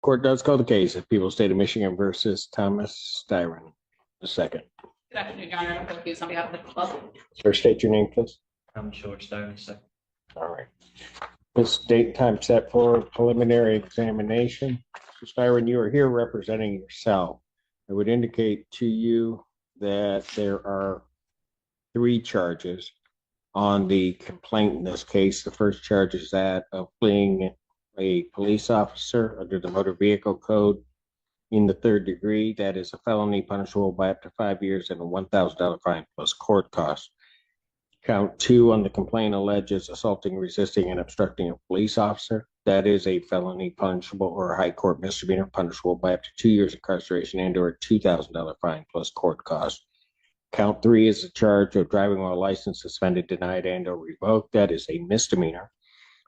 Court does call the case of People's State of Michigan versus Thomas Styron II. Good afternoon, Your Honor. I'm pleased on behalf of the club. Sir, state your name, please. I'm George Styron II. All right. This date time set for preliminary examination. Mr. Styron, you are here representing yourself. I would indicate to you that there are 3 charges on the complaint in this case. The first charge is that of fleeing a police officer under the Motor Vehicle Code in the 3rd degree. That is a felony punishable by up to 5 years and a $1,000 fine plus court costs. Count 2 on the complaint alleges assaulting, resisting, and obstructing a police officer. That is a felony punishable or a high court misdemeanor punishable by up to 2 years incarceration and or a $2,000 fine plus court costs. Count 3 is a charge of driving while license suspended, denied, and or revoked. That is a misdemeanor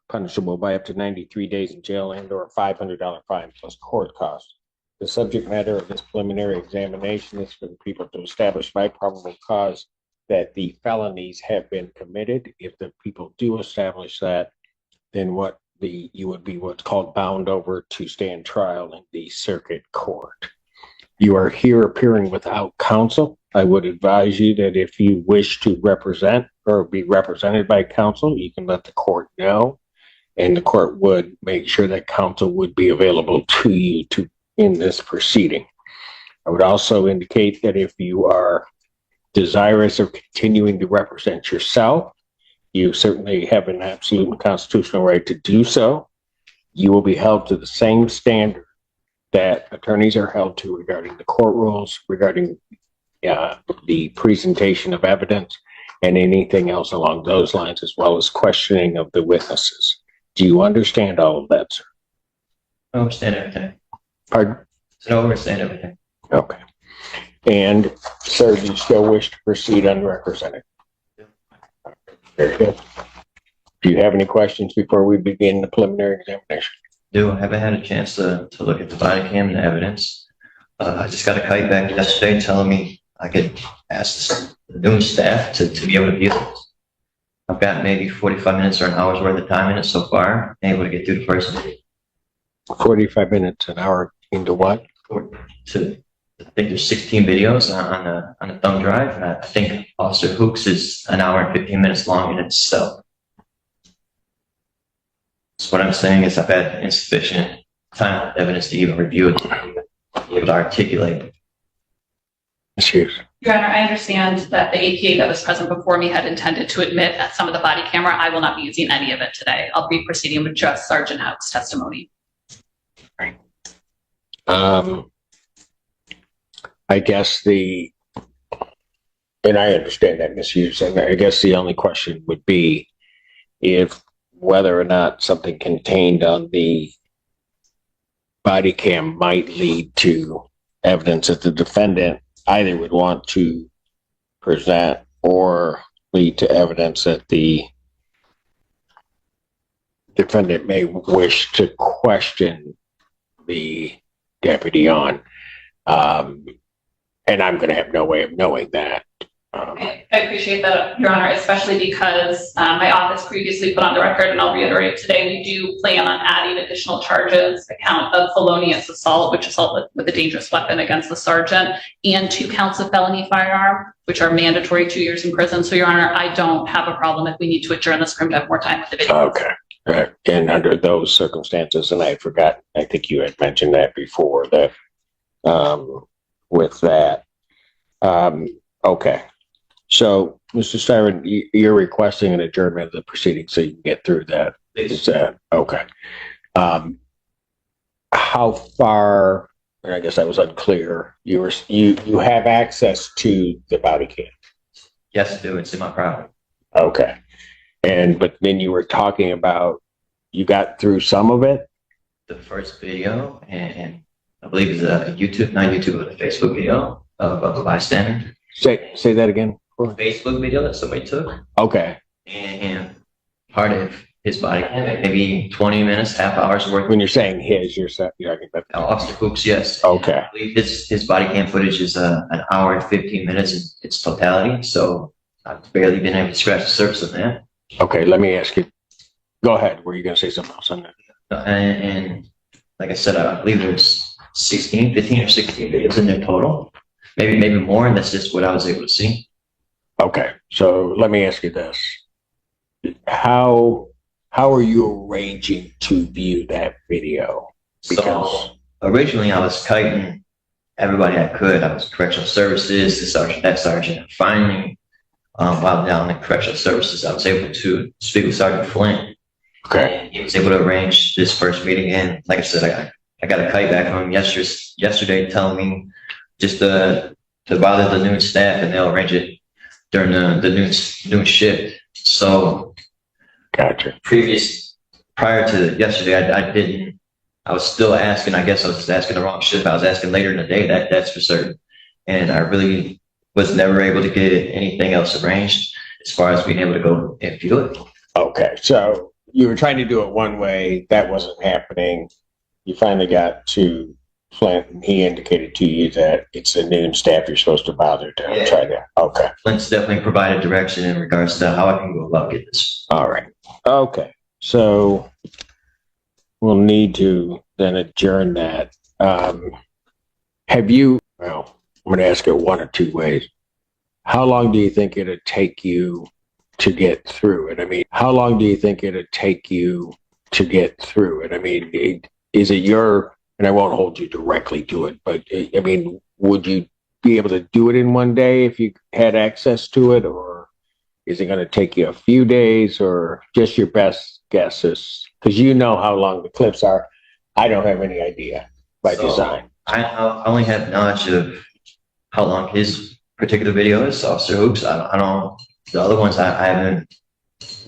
punishable by up to 93 days in jail and or a $500 fine plus court costs. The subject matter of this preliminary examination is for the people to establish by probable cause that the felonies have been committed. If the people do establish that, then you would be what's called bound over to stand trial in the circuit court. You are here appearing without counsel. I would advise you that if you wish to represent or be represented by counsel, you can let the court know, and the court would make sure that counsel would be available to you in this proceeding. I would also indicate that if you are desirous of continuing to represent yourself, you certainly have an absolute and constitutional right to do so. You will be held to the same standard that attorneys are held to regarding the court rules, regarding the presentation of evidence, and anything else along those lines, as well as questioning of the witnesses. Do you understand all of that, sir? I understand everything. Pardon? I understand everything. Okay. And, sir, do you still wish to proceed unrepresented? Very good. Do you have any questions before we begin the preliminary examination? I haven't had a chance to look at the body cam and the evidence. I just got a kite back yesterday telling me I could ask the new staff to be able to view this. I've got maybe 45 minutes or an hour's worth of time in it so far. I'm able to get through the first video. 45 minutes, an hour into what? I think there's 16 videos on the thumb drive. And I think Officer Hooks is an hour and 15 minutes long in itself. So what I'm saying is I've had insufficient time and evidence to even review it, to be able to articulate it. Excuse. Your Honor, I understand that the APA that was present before me had intended to admit at some of the body camera. I will not be using any of it today. I'll be proceeding with just Sergeant Howe's testimony. Right. I guess and I understand that misuse, and I guess the only question would be if whether or not something contained on the body cam might lead to evidence that the defendant either would want to present or lead to evidence that the defendant may wish to question the deputy on. And I'm going to have no way of knowing that. I appreciate that, Your Honor, especially because my office previously put on the record, and I'll reiterate today, we do plan on adding additional charges, a count of felonious assault, which is assault with a dangerous weapon against the sergeant, and 2 counts of felony firearm, which are mandatory 2 years in prison. So, Your Honor, I don't have a problem if we need to adjourn this room to have more time with the video. Okay. Right. And under those circumstances, and I forgot, I think you had mentioned that before, that with that. Okay. So, Mr. Styron, you're requesting an adjournment of the proceedings so you can get through that. Is that okay? How far, and I guess I was unclear, you have access to the body cam? Yes, I do. It's in my property. Okay. But then you were talking about you got through some of it? The first video, and I believe it's a YouTube, not YouTube, but a Facebook video of a bystander. Say that again. Facebook video that somebody took. Okay. And part of his body cam, maybe 20 minutes, half hour's worth. When you're saying you're talking about Officer Hooks, yes. Okay. I believe his body cam footage is an hour and 15 minutes in its totality. So I've barely been able to scratch the surface of that. Okay, let me ask you. Go ahead. Were you going to say something else on that? And like I said, I believe there's 15 or 16 videos in there total. Maybe more, and that's just what I was able to see. Okay, so let me ask you this. How are you arranging to view that video? So originally I was kiting everybody I could. I was correctional services, the sergeant, that sergeant. And finally, while down in correctional services, I was able to speak with Sergeant Flint. Okay. And he was able to arrange this first meeting. And like I said, I got a kite back from him yesterday telling me just to bother the noon staff, and they'll arrange it during the noon shift. So Gotcha. Prior to yesterday, I was still asking. I guess I was just asking the wrong shift. I was asking later in the day, that's for certain. And I really was never able to get anything else arranged as far as being able to go and view it. Okay, so you were trying to do it one way, that wasn't happening. You finally got to Flint, and he indicated to you that it's the noon staff you're supposed to bother to try that. Okay. Flint's definitely provided direction in regards to how I can go about getting this. All right. Okay. So we'll need to then adjourn that. Have you, well, I'm going to ask it one or two ways. How long do you think it'd take you to get through it? I mean, how long do you think it'd take you to get through it? I mean, is it your, and I won't hold you directly to it, but I mean, would you be able to do it in one day if you had access to it, or is it going to take you a few days, or just your best guesses? Because you know how long the clips are. I don't have any idea by design. I only have knowledge of how long his particular video is, Officer Hoops. I don't, the other ones I haven't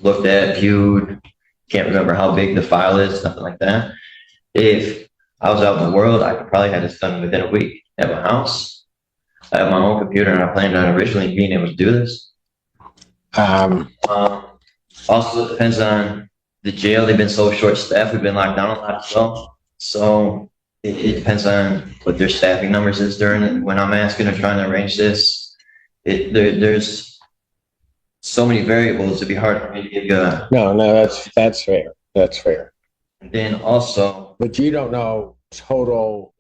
looked at, viewed, can't remember how big the file is, nothing like that. If I was out in the world, I could probably have this done within a week at my house. I have my own computer, and I planned on originally being able to do this. Also, it depends on the jail. They've been so short-staffed. We've been locked down a lot as well. So it depends on what their staffing numbers is during it. When I'm asking or trying to arrange this, there's so many variables. It'd be hard for me to give you a... No, that's fair. That's fair. And then also... But you don't know total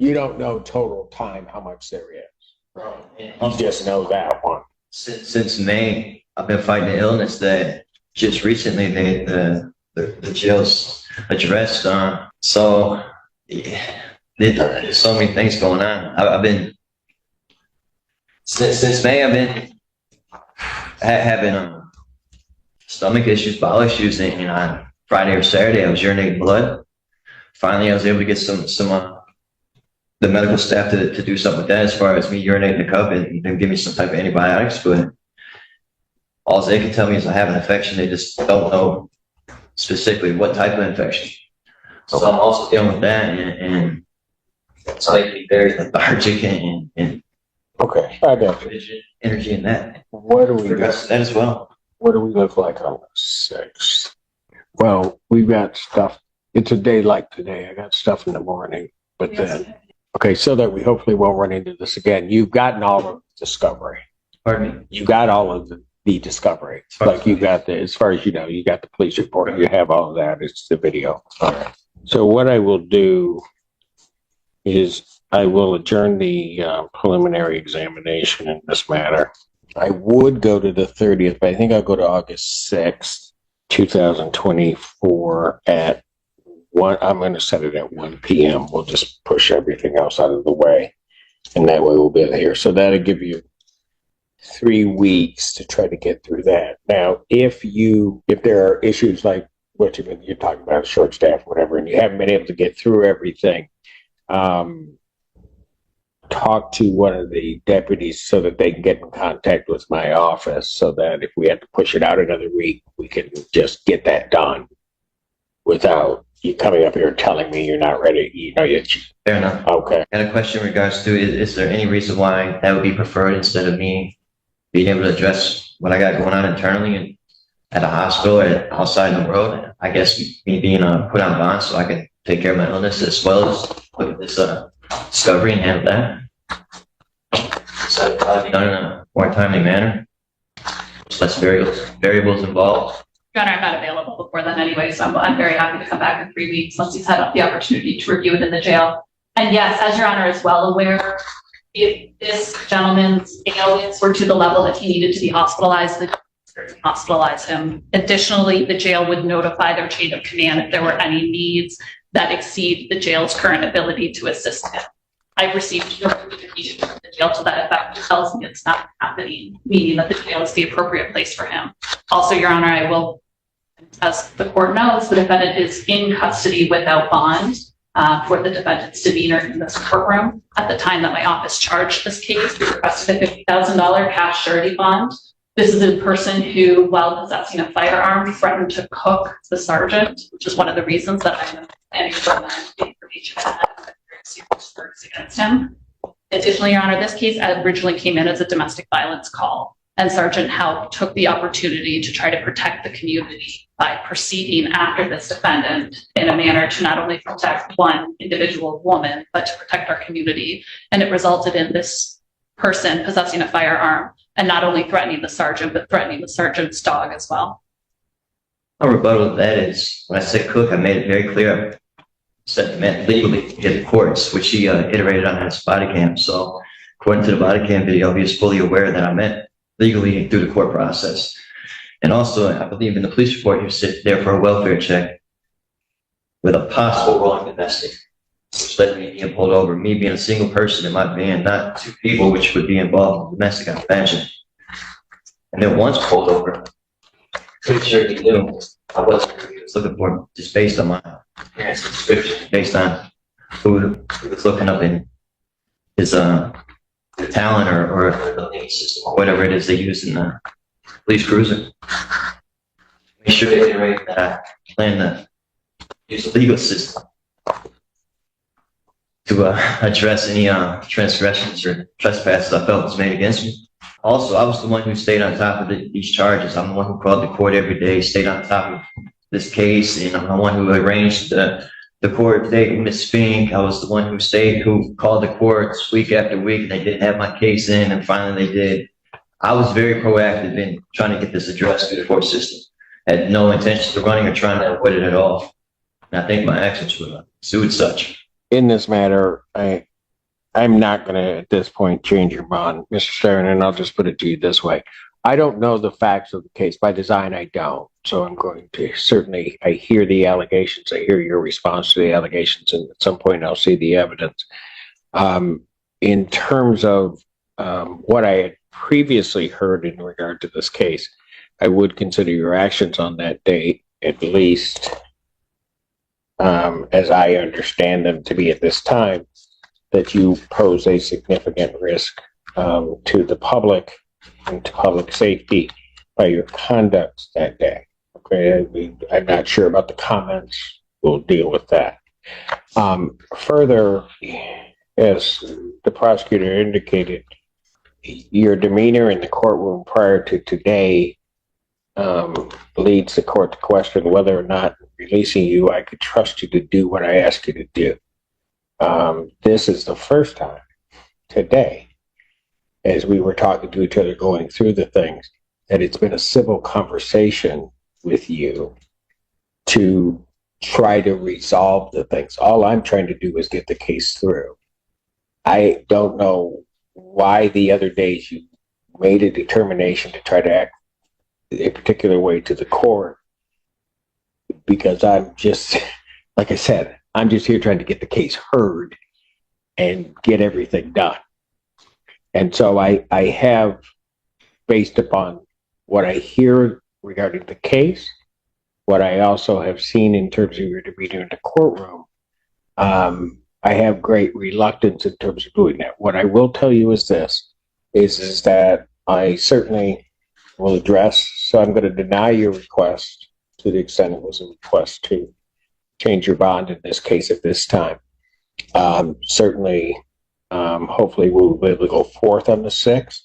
time, how much there is. You just know that one. Since May, I've been fighting an illness that just recently the jail's addressed. So there's so many things going on. I've been since May. I've been having stomach issues, bowel issues, and on Friday or Saturday I was urinating blood. Finally, I was able to get some the medical staff to do something with that as far as me urinating the cup and give me some type of antibiotics. But all they can tell me is I have an infection. They just don't know specifically what type of infection. So I'm also dealing with that, and it's like very lethargic and okay, I got you. Energy in that. What do we that as well? What do we look like on the 6th? Well, we've got stuff. It's a day like today. I got stuff in the morning, but then. Okay, so that we hopefully won't run into this again. You've gotten all of the discovery. Pardon me? You got all of the discovery. Like you got as far as you know, you got the police report. You have all of that. It's the video. All right. So what I will do is I will adjourn the preliminary examination in this matter. I would go to the 30th, but I think I'll go to August 6th, 2024 at I'm going to set it at 1 p.m. We'll just push everything else out of the way, and that way we'll be here. So that'll give you 3 weeks to try to get through that. Now, if there are issues like what you're talking about, short staff, whatever, and you haven't been able to get through everything, talk to one of the deputies so that they can get in contact with my office, so that if we have to push it out another week, we can just get that done without you coming up here telling me you're not ready. Fair enough. Okay. I had a question in regards to, is there any reason why that would be preferred instead of me being able to address what I got going on internally and at a hospital or outside in the world? I guess me being put on bond so I can take care of my illness as well as look at this discovery and handle that. So it'd probably be done in a more timely manner. There's less variables involved. Your Honor, I'm not available before then anyway, so I'm very happy to come back in 3 weeks once he's had the opportunity to review it in the jail. And yes, as Your Honor is well aware, if this gentleman's ailments were to the level that he needed to be hospitalized, the jail would hospitalize him. Additionally, the jail would notify their chain of command if there were any needs that exceed the jail's current ability to assist him. I've received no communication from the jail to that effect, which tells me it's not happening, meaning that the jail is the appropriate place for him. Also, Your Honor, I will, as the court knows, the defendant is in custody without bond for the defendant's demeanor in this courtroom. At the time that my office charged this case, we requested a $50,000 cash surety bond. This is a person who, while possessing a firearm, threatened to cook the sergeant, which is one of the reasons that I'm planning to run the information against him. Additionally, Your Honor, this case originally came in as a domestic violence call, and Sergeant Howe took the opportunity to try to protect the community by proceeding after this defendant in a manner to not only protect one individual woman, but to protect our community. And it resulted in this person possessing a firearm and not only threatening the sergeant, but threatening the sergeant's dog as well. My rebuttal to that is, when I said cook, I made it very clear. Said meant legally in the courts, which he iterated on his Bodycam. So according to the Bodycam video, he was fully aware that I meant legally through the court process. And also, I believe in the police report, he was sitting there for a welfare check with a possible wrong domestic, which led me being pulled over. Me being a single person in my van, not two people, which would be involved in domestic, I imagine. And then once pulled over, pretty sure he knew I wasn't who he was looking for, just based on my parents' description, based on who he was looking up in his talent or the name system or whatever it is they use in the police cruiser. Make sure they iterate that I plan to use the legal system to address any transgressions or trespasses I felt was made against me. Also, I was the one who stayed on top of these charges. I'm the one who called the court every day, stayed on top of this case, and I'm the one who arranged the court date with Ms. Fink. I was the one who called the courts week after week, and they didn't have my case in, and finally they did. I was very proactive in trying to get this addressed through the court system. Had no intentions of running or trying to avoid it at all. And I think my actions would suit such. In this matter, I'm not going to, at this point, change your bond, Mr. Stern, and I'll just put it to you this way. I don't know the facts of the case. By design, I don't. So I'm going to certainly, I hear the allegations. I hear your response to the allegations, and at some point I'll see the evidence. In terms of what I had previously heard in regard to this case, I would consider your actions on that date, at least as I understand them to be at this time, that you pose a significant risk to the public and to public safety by your conduct that day. Okay, I'm not sure about the comments. We'll deal with that. Further, as the prosecutor indicated, your demeanor in the courtroom prior to today leads the court to question whether or not releasing you, I could trust you to do what I ask you to do. This is the first time today, as we were talking to each other going through the things, that it's been a civil conversation with you to try to resolve the things. All I'm trying to do is get the case through. I don't know why the other days you made a determination to try to act a particular way to the court, because I'm just, like I said, I'm just here trying to get the case heard and get everything done. And so I have, based upon what I hear regarding the case, what I also have seen in terms of your demeanor in the courtroom, I have great reluctance in terms of doing that. What I will tell you is this, is that I certainly will address, so I'm going to deny your request to the extent it was a request to change your bond in this case at this time. Certainly, hopefully we'll be able to go forth on the 6th,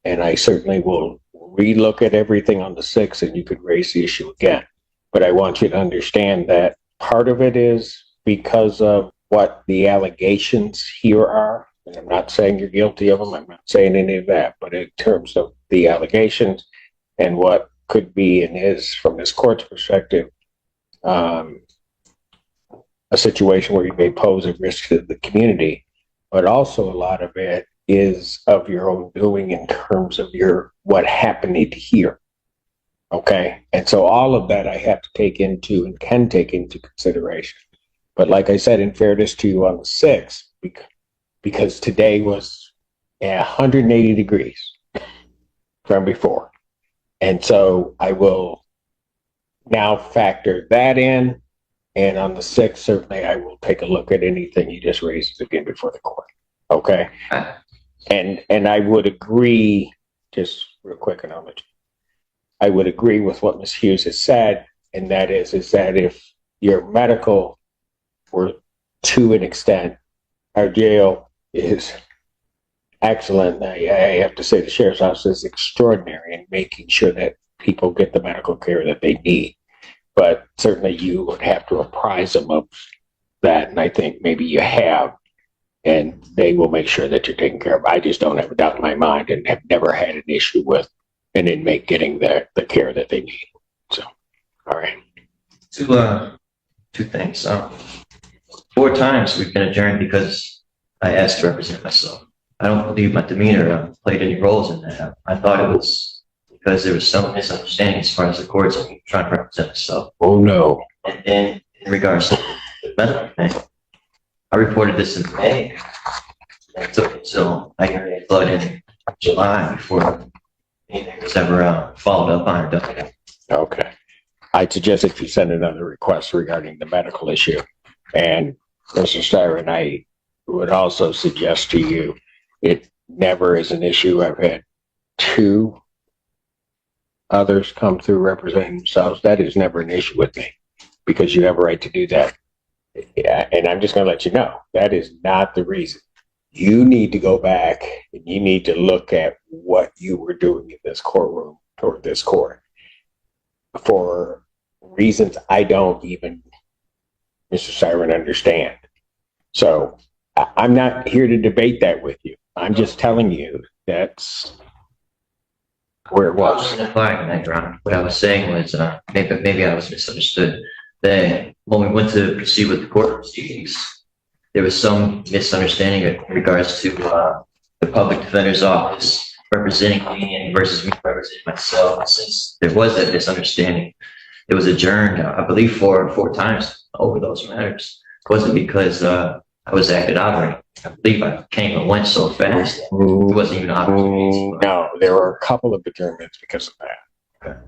and I certainly will relook at everything on the 6th, and you could raise the issue again. But I want you to understand that part of it is because of what the allegations here are, and I'm not saying you're guilty of them, I'm not saying any of that, but in terms of the allegations and what could be from his court's perspective, a situation where you may pose a risk to the community, but also a lot of it is of your own doing in terms of what happened here. Okay. And so all of that I have to take into and can take into consideration. But like I said, in fairness to you on the 6th, because today was 180 degrees from before. And so I will now factor that in. And on the 6th, certainly I will take a look at anything you just raised again before the court. Okay. And I would agree, just real quick, and I'll let you. I would agree with what Ms. Hughes has said, and that is that if your medical were to an extent, our jail is excellent. I have to say the sheriff's office is extraordinary in making sure that people get the medical care that they need. But certainly you would have to apprise them of that, and I think maybe you have, and they will make sure that you're taken care of. I just don't have a doubt in my mind and have never had an issue with an inmate getting the care that they need. So, all right. Two things. 4 times we've been adjourned because I asked to represent myself. I don't believe my demeanor played any roles in that. I thought it was because there was some misunderstanding as far as the courts and me trying to represent myself. Oh, no. And then in regards to the medical thing, I reported this in May. It took until I got a flood in July before anything was ever followed up on or done. Okay. I suggest that you send another request regarding the medical issue. And Mr. Styron, I would also suggest to you, it never is an issue. I've had 2 others come through representing themselves. That is never an issue with me because you have a right to do that. Yeah, and I'm just going to let you know, that is not the reason. You need to go back and you need to look at what you were doing in this courtroom or this court for reasons I don't even, Mr. Styron, understand. So I'm not here to debate that with you. I'm just telling you that's where it was. What I was saying was maybe I was misunderstood. That when we went to proceed with the court proceedings, there was some misunderstanding in regards to the public defender's office representing me versus me representing myself. And since there was that misunderstanding, it was adjourned, I believe, 4 times over those matters. It wasn't because I was acted out or I believe I came and went so fast. It wasn't even opportunities. No, there were a couple of adjournments because of that. Okay.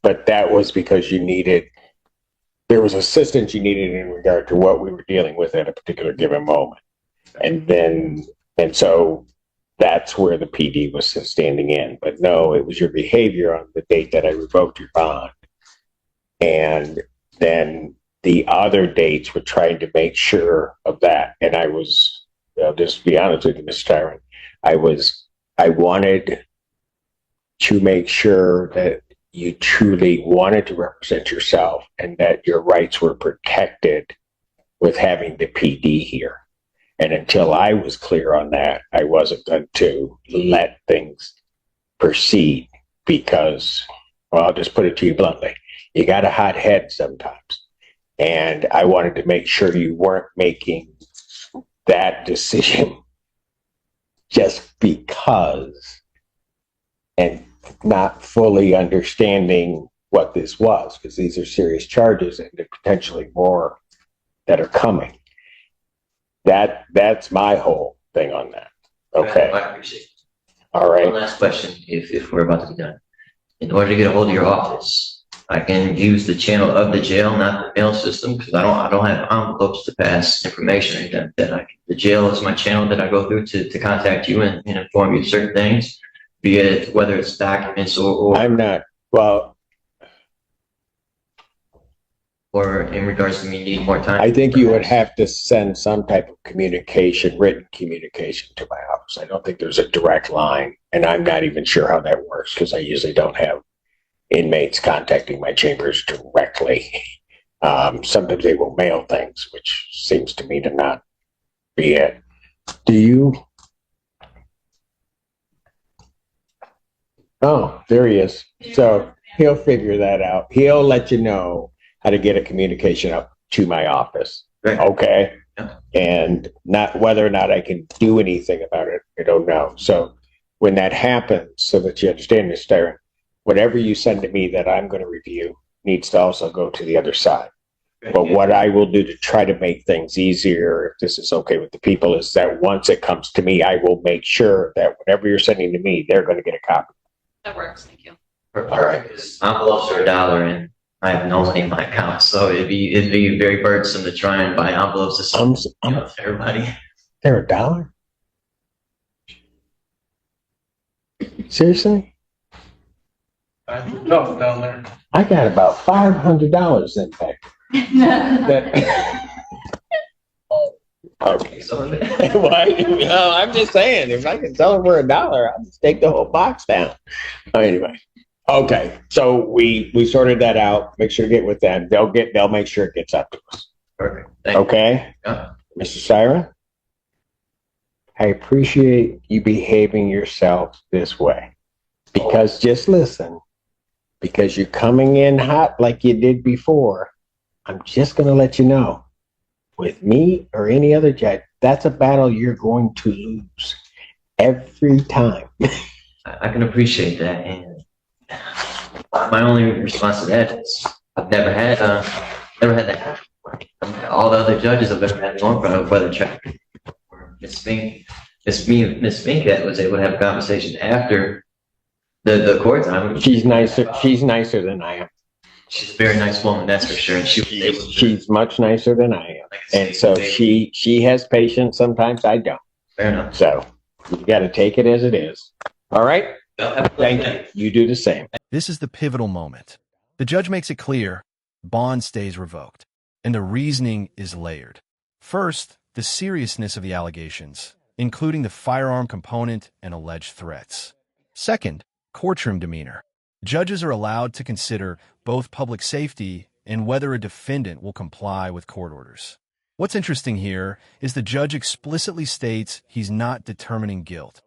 But that was because there was assistance you needed in regard to what we were dealing with at a particular given moment. And so that's where the PD was standing in. But no, it was your behavior on the date that I revoked your bond. And then the other dates were trying to make sure of that. And I was, I'll just be honest with you, Mr. Tyron, I wanted to make sure that you truly wanted to represent yourself and that your rights were protected with having the PD here. And until I was clear on that, I wasn't going to let things proceed because, well, I'll just put it to you bluntly, you got a hot head sometimes. And I wanted to make sure you weren't making that decision just because and not fully understanding what this was, because these are serious charges and potentially more that are coming. That's my whole thing on that. Okay. I appreciate it. All right. One last question, if we're about to be done. In order to get a hold of your office, I can use the channel of the jail, not the mail system, because I don't have envelopes to pass information or anything. The jail is my channel that I go through to contact you and inform you of certain things, be it whether it's documents or I'm not, well, or in regards to me needing more time. I think you would have to send some type of communication, written communication to my office. I don't think there's a direct line, and I'm not even sure how that works because I usually don't have inmates contacting my chambers directly. Sometimes they will mail things, which seems to me to not be it. Do you? Oh, there he is. So he'll figure that out. He'll let you know how to get a communication up to my office. Great. Okay. Yeah. And not whether or not I can do anything about it, I don't know. So when that happens, so that you understand this, Darren, whatever you send to me that I'm going to review needs to also go to the other side. But what I will do to try to make things easier, if this is okay with the people, is that once it comes to me, I will make sure that whatever you're sending to me, they're going to get a copy. That works, thank you. All right, because envelopes are $1 and I have no money in my account, so it'd be very burdensome to try and buy envelopes to send to everybody. They're $1? Seriously? No, down there. I got about $500 in back. That, okay. So Why? No, I'm just saying, if I can sell them for $1, I'll just take the whole box down. Anyway, okay. So we sorted that out. Make sure to get with them. They'll make sure it gets up to us. perfect. Thank you. Okay, Yeah. Mr. Siren, I appreciate you behaving yourself this way. Because just listen, because you're coming in hot like you did before, I'm just going to let you know, with me or any other judge, that's a battle you're going to lose every time. I can appreciate that, and my only response to that is I've never had that happen. All the other judges have ever had going for whether check or Miss Fink that was able to have a conversation after the court time. She's nicer. She's nicer than I am. She's a very nice woman, that's for sure. And She's much nicer than I am. like I say, And so she has patience. Sometimes I don't. fair enough. So you got to take it as it is. All right. Thank you. you. You do the same. This is the pivotal moment. The judge makes it clear bond stays revoked, and the reasoning is layered. First, the seriousness of the allegations, including the firearm component and alleged threats. Second, courtroom demeanor. Judges are allowed to consider both public safety and whether a defendant will comply with court orders. What's interesting here is the judge explicitly states he's not determining guilt,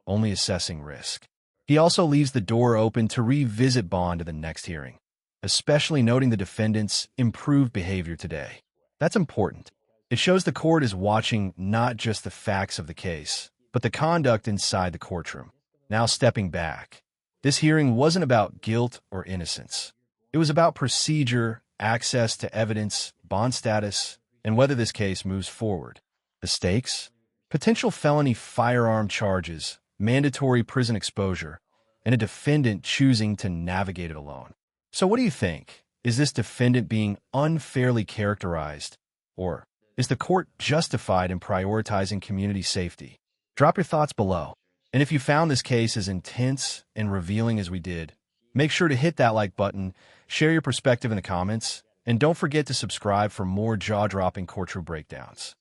only assessing risk. He also leaves the door open to revisit bond at the next hearing, especially noting the defendant's improved behavior today. That's important. It shows the court is watching not just the facts of the case, but the conduct inside the courtroom. Now stepping back, this hearing wasn't about guilt or innocence. It was about procedure, access to evidence, bond status, and whether this case moves forward. The stakes? Potential felony firearm charges, mandatory prison exposure, and a defendant choosing to navigate it alone. So what do you think? Is this defendant being unfairly characterized? Or is the court justified in prioritizing community safety? Drop your thoughts below. And if you found this case as intense and revealing as we did, make sure to hit that like button, share your perspective in the comments, and don't forget to subscribe for more jaw-dropping courtroom breakdowns.